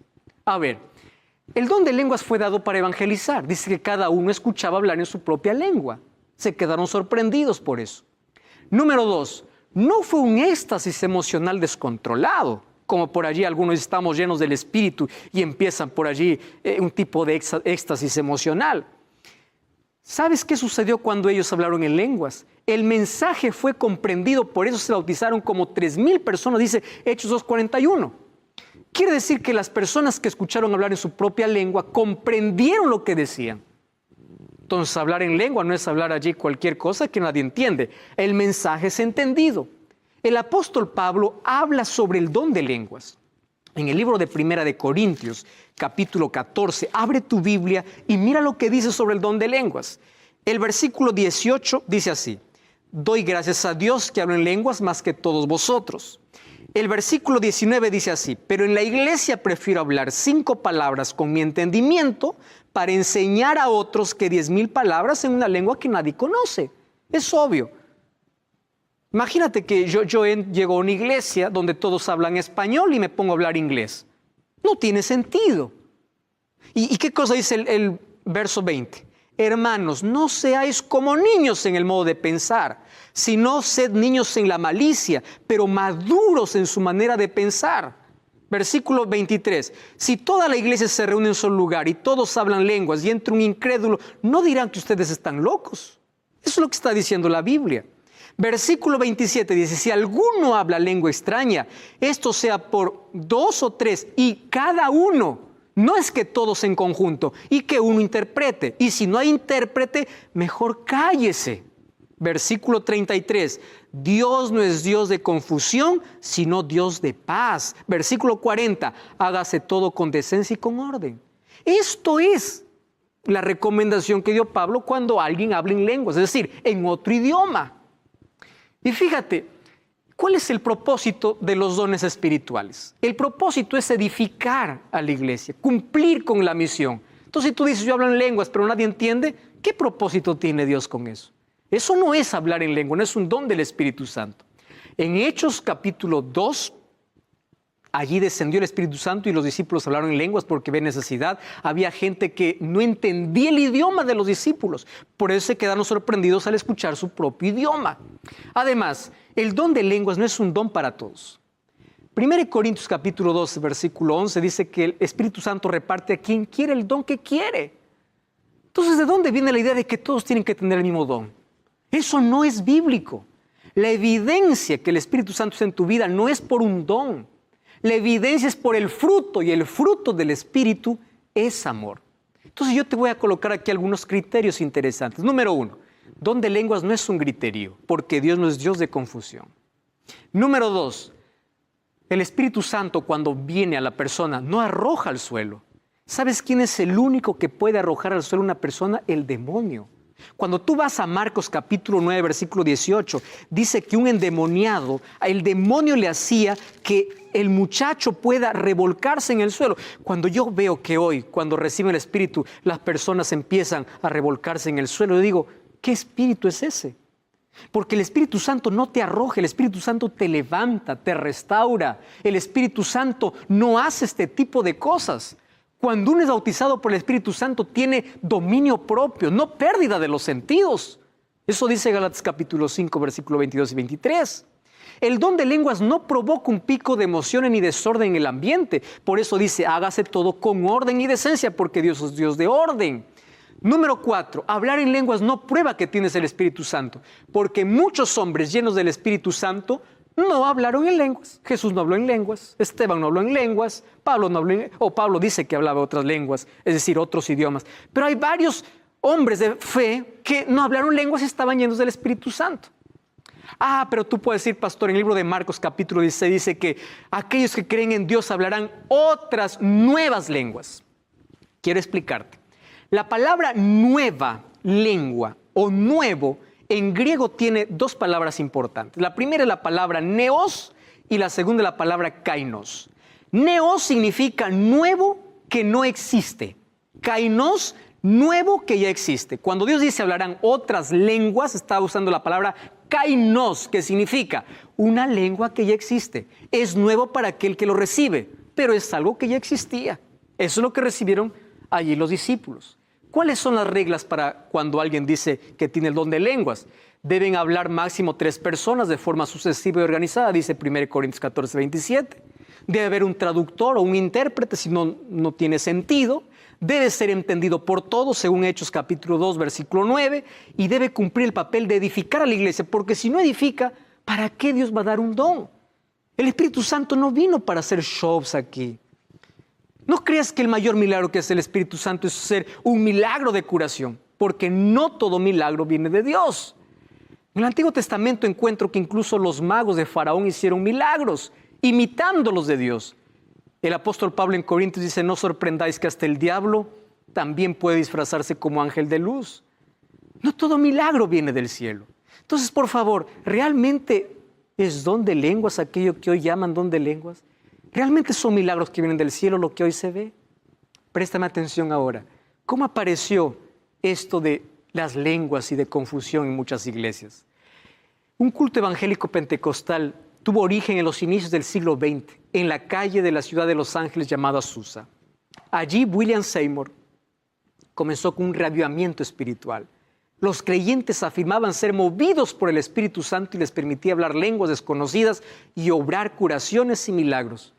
A ver, el don de lenguas fue dado para evangelizar. Dice que cada uno escuchaba hablar en su propia lengua. Se quedaron sorprendidos por eso. Número 2, no fue un éxtasis emocional descontrolado, como por allí algunos estamos llenos del Espíritu y empiezan por allí un tipo de éxtasis emocional. ¿Sabes qué sucedió cuando ellos hablaron en lenguas? El mensaje fue comprendido, por eso se bautizaron como 3,000 personas, dice Hechos 2:41. Quiere decir que las personas que escucharon hablar en su propia lengua comprendieron lo que decían. Entonces, hablar en lengua no es hablar allí cualquier cosa que nadie entiende. El mensaje es entendido. El apóstol Pablo habla sobre el don de lenguas. En el libro de Primera de Corintios, capítulo 14, abre tu Biblia y mira lo que dice sobre el don de lenguas. El versículo 18 dice así: doy gracias a Dios que hablo en lenguas más que todos vosotros. El versículo 19 dice así: pero en la iglesia prefiero hablar 5 palabras con mi entendimiento para enseñar a otros que 10,000 palabras en una lengua que nadie conoce. Es obvio. Imagínate que yo llego a una iglesia donde todos hablan español y me pongo a hablar inglés. No tiene sentido. ¿Y qué cosa dice el verso 20? Hermanos, no seáis como niños en el modo de pensar, sino sed niños en la malicia, pero maduros en su manera de pensar. Versículo 23. Si toda la iglesia se reúne en un solo lugar y todos hablan lenguas y entra un incrédulo, ¿no dirán que ustedes están locos? Eso es lo que está diciendo la Biblia. Versículo 27 dice: si alguno habla lengua extraña, esto sea por 2 o 3 y cada uno, no es que todos en conjunto, y que uno interprete. Y si no hay intérprete, mejor cállese. Versículo 33, Dios no es Dios de confusión, sino Dios de paz. Versículo 40, hágase todo con decencia y con orden. Esto es la recomendación que dio Pablo cuando alguien habla en lenguas, es decir, en otro idioma. Y fíjate, ¿cuál es el propósito de los dones espirituales? El propósito es edificar a la iglesia, cumplir con la misión. Entonces, si tú dices, yo hablo en lenguas, pero nadie entiende, ¿qué propósito tiene Dios con eso? Eso no es hablar en lengua, no es un don del Espíritu Santo. En Hechos capítulo 2, allí descendió el Espíritu Santo y los discípulos hablaron en lenguas porque ve necesidad. Había gente que no entendía el idioma de los discípulos, por eso se quedaron sorprendidos al escuchar su propio idioma. Además, el don de lenguas no es un don para todos. 1 Corintios capítulo 12, versículo 11 dice que el Espíritu Santo reparte a quien quiere el don que quiere. Entonces, ¿de dónde viene la idea de que todos tienen que tener el mismo don? Eso no es bíblico. La evidencia que el Espíritu Santo está en tu vida no es por un don. La evidencia es por el fruto, y el fruto del Espíritu es amor. Entonces yo te voy a colocar aquí algunos criterios interesantes. Número 1, don de lenguas no es un griterío, porque Dios no es Dios de confusión. Número 2, el Espíritu Santo cuando viene a la persona no arroja al suelo. ¿Sabes quién es el único que puede arrojar al suelo a una persona? El demonio. Cuando tú vas a Marcos capítulo 9, versículo 18, dice que un endemoniado, el demonio le hacía que el muchacho pueda revolcarse en el suelo. Cuando yo veo que hoy, cuando reciben el Espíritu, las personas empiezan a revolcarse en el suelo, yo digo, ¿qué espíritu es ese? Porque el Espíritu Santo no te arroja, el Espíritu Santo te levanta, te restaura. El Espíritu Santo no hace este tipo de cosas. Cuando uno es bautizado por el Espíritu Santo, tiene dominio propio, no pérdida de los sentidos. Eso dice Gálatas capítulo 5, versículo 22 y 23. El don de lenguas no provoca un pico de emociones ni desorden en el ambiente. Por eso dice, hágase todo con orden y decencia, porque Dios es Dios de orden. Número 4, hablar en lenguas no prueba que tienes el Espíritu Santo, porque muchos hombres llenos del Espíritu Santo no hablaron en lenguas. Jesús no habló en lenguas, Esteban no habló en lenguas, Pablo no habló en, o Pablo dice que hablaba otras lenguas, es decir, otros idiomas. Pero hay varios hombres de fe que no hablaron lenguas y estaban llenos del Espíritu Santo. Ah, pero tú puedes decir, pastor, en el libro de Marcos capítulo 16 dice que aquellos que creen en Dios hablarán otras nuevas lenguas. Quiero explicarte. La palabra nueva lengua o nuevo en griego tiene dos palabras importantes. La primera es la palabra neos y la segunda es la palabra kainos. Neos significa nuevo que no existe. Kainos, nuevo que ya existe. Cuando Dios dice hablarán otras lenguas, está usando la palabra kainos, que significa una lengua que ya existe. Es nuevo para aquel que lo recibe, pero es algo que ya existía. Eso es lo que recibieron allí los discípulos. ¿Cuáles son las reglas para cuando alguien dice que tiene el don de lenguas? Deben hablar máximo 3 personas de forma sucesiva y organizada, dice 1 Corintios 14, 27. Debe haber un traductor o un intérprete, si no, no tiene sentido. Debe ser entendido por todos, según Hechos capítulo 2, versículo 9. Y debe cumplir el papel de edificar a la iglesia, porque si no edifica, ¿para qué Dios va a dar un don? El Espíritu Santo no vino para hacer shows aquí. No creas que el mayor milagro que hace el Espíritu Santo es ser un milagro de curación, porque no todo milagro viene de Dios. En el Antiguo Testamento encuentro que incluso los magos de Faraón hicieron milagros, imitando los de Dios. El apóstol Pablo en Corintios dice, no sorprendáis que hasta el diablo también puede disfrazarse como ángel de luz. No todo milagro viene del cielo. Entonces, por favor, ¿realmente es don de lenguas aquello que hoy llaman don de lenguas? ¿Realmente son milagros que vienen del cielo lo que hoy se ve? Préstame atención ahora. ¿Cómo apareció esto de las lenguas y de confusión en muchas iglesias? Un culto evangélico pentecostal tuvo origen en los inicios del siglo XX, en la calle de la ciudad de Los Ángeles llamada Azusa. Allí William Seymour comenzó con un reavivamiento espiritual. Los creyentes afirmaban ser movidos por el Espíritu Santo y les permitía hablar lenguas desconocidas y obrar curaciones y milagros.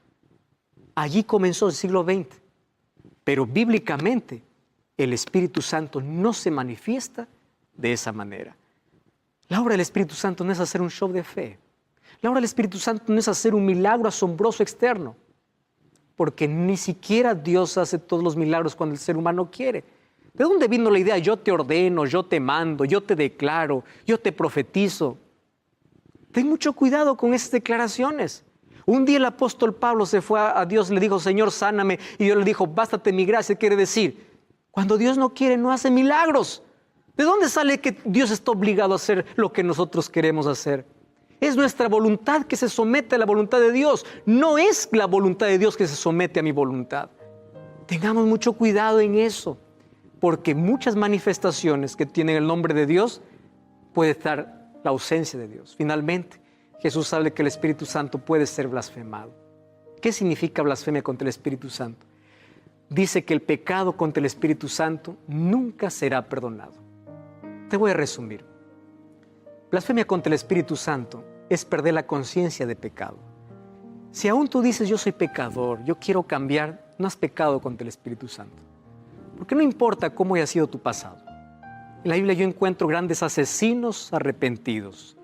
Allí comenzó el siglo XX, pero bíblicamente el Espíritu Santo no se manifiesta de esa manera. La obra del Espíritu Santo no es hacer un show de fe. La obra del Espíritu Santo no es hacer un milagro asombroso externo, porque ni siquiera Dios hace todos los milagros cuando el ser humano quiere. ¿De dónde vino la idea? Yo te ordeno, yo te mando, yo te declaro, yo te profetizo. Ten mucho cuidado con esas declaraciones. Un día el apóstol Pablo se fue a Dios y le dijo, Señor, sáname. Y Dios le dijo, bástate mi gracia. Quiere decir, cuando Dios no quiere, no hace milagros. ¿De dónde sale que Dios está obligado a hacer lo que nosotros queremos hacer? Es nuestra voluntad que se somete a la voluntad de Dios. No es la voluntad de Dios que se somete a mi voluntad. Tengamos mucho cuidado en eso, porque muchas manifestaciones que tienen el nombre de Dios puede estar la ausencia de Dios. Finalmente, Jesús habla que el Espíritu Santo puede ser blasfemado. ¿Qué significa blasfemia contra el Espíritu Santo? Dice que el pecado contra el Espíritu Santo nunca será perdonado. Te voy a resumir. Blasfemia contra el Espíritu Santo es perder la conciencia de pecado. Si aún tú dices, yo soy pecador, yo quiero cambiar, no has pecado contra el Espíritu Santo. Porque no importa cómo haya sido tu pasado. En la Biblia yo encuentro grandes asesinos arrepentidos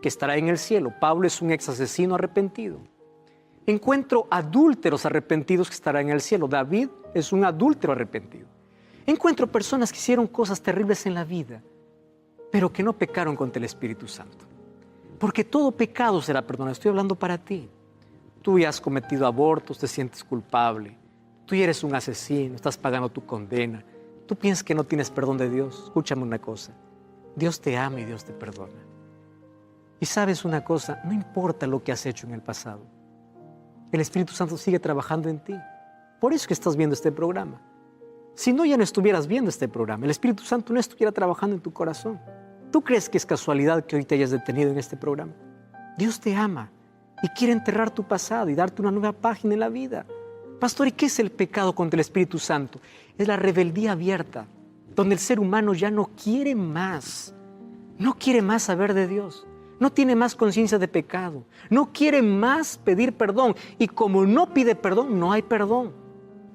que estará en el cielo. Pablo es un ex asesino arrepentido. Encuentro adúlteros arrepentidos que estarán en el cielo. David es un adúltero arrepentido. Encuentro personas que hicieron cosas terribles en la vida, pero que no pecaron contra el Espíritu Santo. Porque todo pecado será perdonado. Estoy hablando para ti. Tú ya has cometido abortos, te sientes culpable. Tú ya eres un asesino, estás pagando tu condena. Tú piensas que no tienes perdón de Dios. Escúchame una cosa. Dios te ama y Dios te perdona. Y sabes una cosa, no importa lo que has hecho en el pasado. El Espíritu Santo sigue trabajando en ti. Por eso que estás viendo este programa. Si no, ya no estuvieras viendo este programa. El Espíritu Santo no estuviera trabajando en tu corazón. ¿Tú crees que es casualidad que hoy te hayas detenido en este programa? Dios te ama y quiere enterrar tu pasado y darte una nueva página en la vida. Pastor, ¿y qué es el pecado contra el Espíritu Santo? Es la rebeldía abierta, donde el ser humano ya no quiere más. No quiere más saber de Dios. No tiene más conciencia de pecado. No quiere más pedir perdón. Y como no pide perdón, no hay perdón.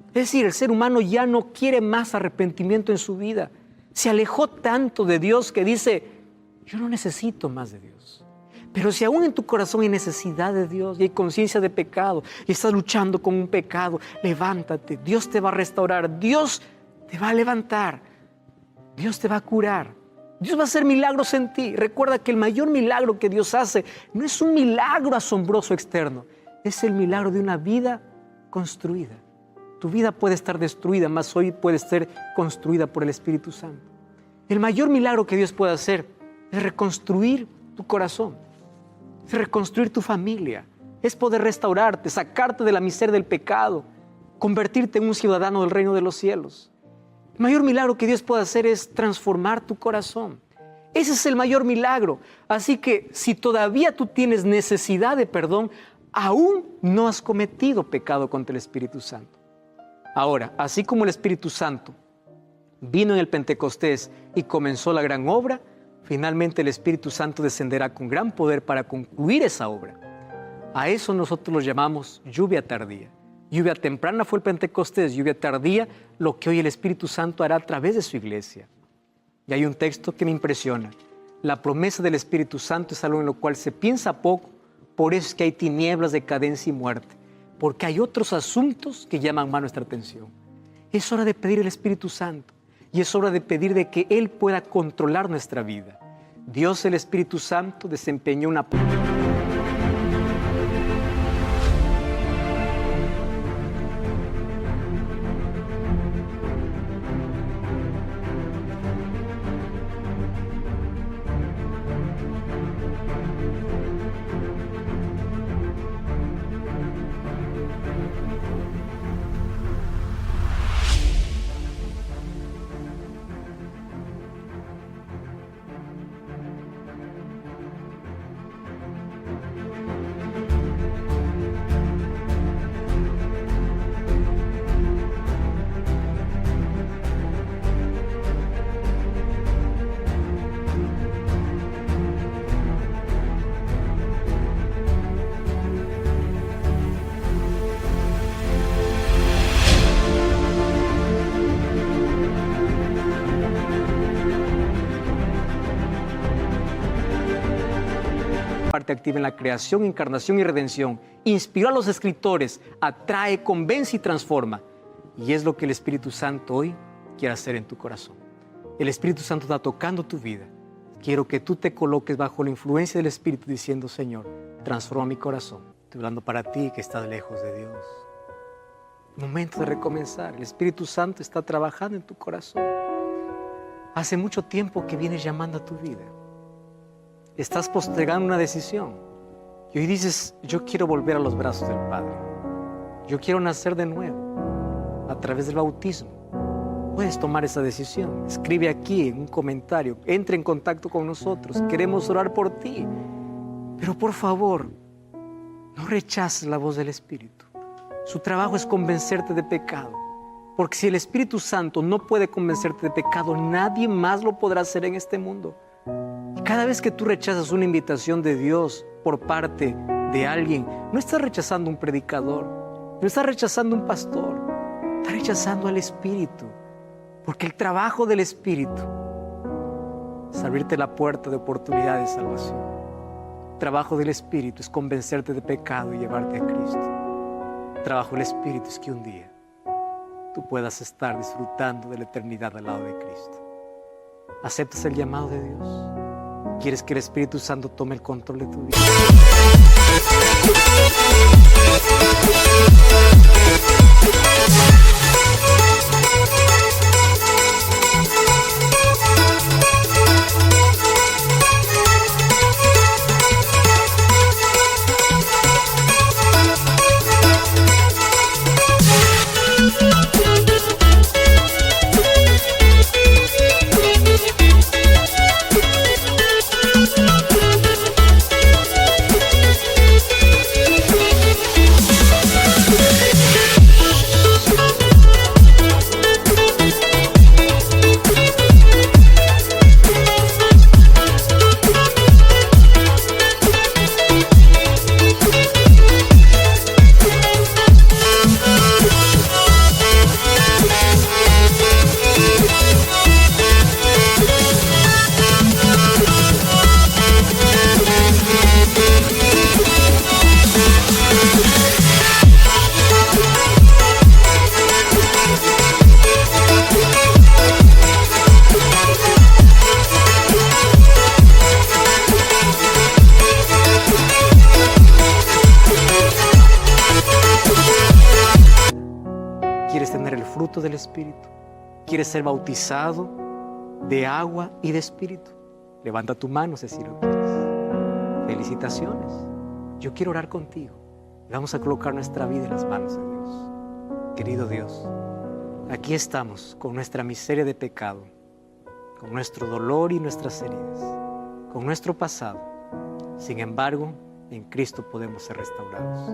Es decir, el ser humano ya no quiere más arrepentimiento en su vida. Se alejó tanto de Dios que dice, yo no necesito más de Dios. Pero si aún en tu corazón hay necesidad de Dios y hay conciencia de pecado y estás luchando con un pecado, levántate. Dios te va a restaurar. Dios te va a levantar. Dios te va a curar. Dios va a hacer milagros en ti. Recuerda que el mayor milagro que Dios hace no es un milagro asombroso externo. Es el milagro de una vida construida. Tu vida puede estar destruida, mas hoy puede ser construida por el Espíritu Santo. El mayor milagro que Dios puede hacer es reconstruir tu corazón, es reconstruir tu familia, es poder restaurarte, sacarte de la miseria del pecado, convertirte en un ciudadano del reino de los cielos. El mayor milagro que Dios puede hacer es transformar tu corazón. Ese es el mayor milagro. Así que si todavía tú tienes necesidad de perdón, aún no has cometido pecado contra el Espíritu Santo. Ahora, así como el Espíritu Santo vino en el Pentecostés y comenzó la gran obra, finalmente el Espíritu Santo descenderá con gran poder para concluir esa obra. A eso nosotros lo llamamos lluvia tardía. Lluvia temprana fue el Pentecostés, lluvia tardía, lo que hoy el Espíritu Santo hará a través de su iglesia. Y hay un texto que me impresiona. La promesa del Espíritu Santo es algo en lo cual se piensa poco, por eso es que hay tinieblas, decadencia y muerte. Porque hay otros asuntos que llaman más nuestra atención. Es hora de pedir el Espíritu Santo y es hora de pedir de que Él pueda controlar nuestra vida. Dios, el Espíritu Santo, desempeñó una... parte activa en la creación, encarnación y redención. Inspiró a los escritores, atrae, convence y transforma. Y es lo que el Espíritu Santo hoy quiere hacer en tu corazón. El Espíritu Santo está tocando tu vida. Quiero que tú te coloques bajo la influencia del Espíritu diciendo, Señor, transforma mi corazón. Estoy hablando para ti que estás lejos de Dios. Momento de recomenzar. El Espíritu Santo está trabajando en tu corazón. Hace mucho tiempo que vienes llamando a tu vida. Estás postergando una decisión y hoy dices, yo quiero volver a los brazos del Padre. Yo quiero nacer de nuevo a través del bautismo. Puedes tomar esa decisión. Escribe aquí en un comentario. Entra en contacto con nosotros. Queremos orar por ti. Pero por favor, no rechaces la voz del Espíritu. Su trabajo es convencerte de pecado. Porque si el Espíritu Santo no puede convencerte de pecado, nadie más lo podrá hacer en este mundo. Cada vez que tú rechazas una invitación de Dios por parte de alguien, no estás rechazando un predicador, no estás rechazando un pastor, estás rechazando al Espíritu. Porque el trabajo del Espíritu es abrirte la puerta de oportunidad de salvación. El trabajo del Espíritu es convencerte de pecado y llevarte a Cristo. El trabajo del Espíritu es que un día tú puedas estar disfrutando de la eternidad al lado de Cristo. ¿Aceptas el llamado de Dios? ¿Quieres que el Espíritu Santo tome el control de tu vida? del Espíritu. ¿Quieres ser bautizado de agua y de Espíritu? Levanta tu mano si así lo quieres. Felicitaciones. Yo quiero orar contigo. Vamos a colocar nuestra vida en las manos de Dios. Querido Dios, aquí estamos con nuestra miseria de pecado, con nuestro dolor y nuestras heridas, con nuestro pasado. Sin embargo, en Cristo podemos ser restaurados.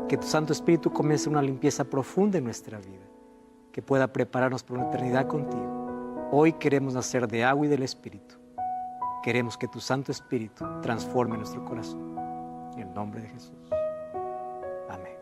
Que tu Santo Espíritu comience una limpieza profunda en nuestra vida, que pueda prepararnos por una eternidad contigo. Hoy queremos nacer de agua y del Espíritu. Queremos que tu Santo Espíritu transforme nuestro corazón. En el nombre de Jesús. Amén.